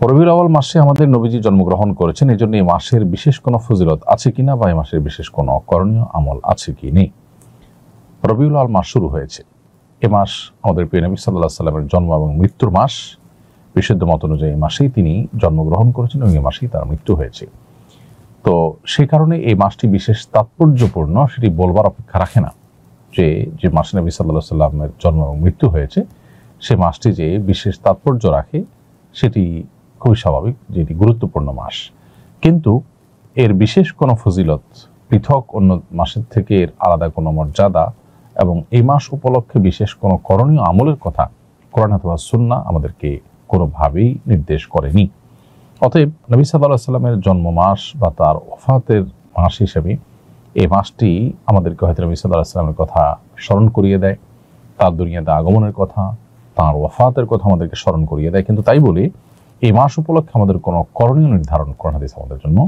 রবিউল আউয়াল মাসে আমাদের নবীজি জন্মগ্রহণ করেছেন, এই জন্য এই মাসের বিশেষ কোনো ফজিলত আছে কিনা বা এই মাসের বিশেষ কোনো করণীয় আমল আছে কি নেই। রবিউল আউয়াল মাস শুরু হয়েছে। এ মাস আমাদের প্রিয় নবী সাল্লাল্লাহু আলাইহি সাল্লামের জন্ম এবং মৃত্যুর মাস। বিশুদ্ধ মত অনুযায়ী এই মাসেই তিনি জন্মগ্রহণ করেছেন এবং এই মাসেই তার মৃত্যু হয়েছে। তো সেই কারণে এই মাসটি বিশেষ তাৎপর্যপূর্ণ, সেটি বলবার অপেক্ষা রাখে না যে যে মাসে নবী সাল্লাল্লাহু আলাইহি সাল্লামের জন্ম এবং মৃত্যু হয়েছে সে মাসটি যে বিশেষ তাৎপর্য রাখে সেটি খুবই স্বাভাবিক, যেটি গুরুত্বপূর্ণ মাস। কিন্তু এর বিশেষ কোনো ফজিলত, পৃথক অন্য মাসের থেকে এর আলাদা কোনো মর্যাদা এবং এই মাস উপলক্ষে বিশেষ কোনো করণীয় আমলের কথা কোরআন অথবা সুন্নাহ আমাদেরকে কোনোভাবেই নির্দেশ করেনি। অতএব নবী সাল্লাল্লাহু আলাইহি সাল্লামের জন্ম মাস বা তার ওফাতের মাস হিসেবে এই মাসটি আমাদেরকে হয়তো নবী সাল্লাল্লাহু আলাইহি সাল্লামের কথা স্মরণ করিয়ে দেয়, তার দুনিয়াতে আগমনের কথা, তার ওফাতের কথা আমাদেরকে স্মরণ করিয়ে দেয়। কিন্তু তাই বলে এই মাস উপলক্ষে আমাদের কোনো করণীয় নির্ধারণ কোরআন হাদিস আমাদের জন্য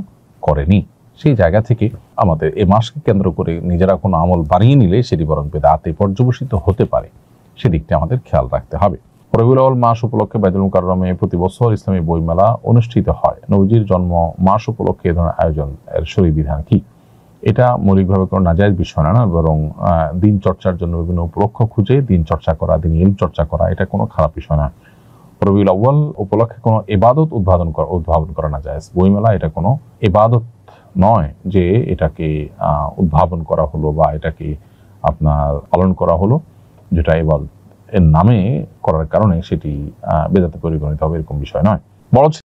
করেনি। সেই জায়গা থেকে আমাদের এই মাসকে কেন্দ্র করে নিজেরা কোনো আমল বানিয়ে নিলে সেটি বরং বিদআতে পর্যবসিত হতে পারে, সেদিকটা আমাদের খেয়াল রাখতে হবে। রবিউল আউয়াল মাস উপলক্ষে বাইতুল মুকাররমে প্রতি বছর ইসলামী বইমেলা অনুষ্ঠিত হয়। নবীজির জন্ম মাস উপলক্ষে এ ধরনের আয়োজন এর শরীয়ী বিধান কি? এটা মৌলিকভাবে কোনো নাজায়েজ বিষয় না, বরং দিন চর্চার জন্য বিভিন্ন উপলক্ষ খুঁজে দিন চর্চা করা, দিন ইলম চর্চা করা, এটা কোনো খারাপ বিষয় না। রবিউল আউয়াল উপলক্ষে কোনো ইবাদত উদ্ভাবন করা না জায়েজ। বইমেলা এটা কোনো ইবাদত নয় যে এটাকে উদ্ভাবন করা হলো বা এটাকে আপনার পালন করা হলো, যেটা ইবাদত এর নামে করার কারণে সেটি বেদাতে পরিগণিত হবে, এরকম বিষয় নয়। বড়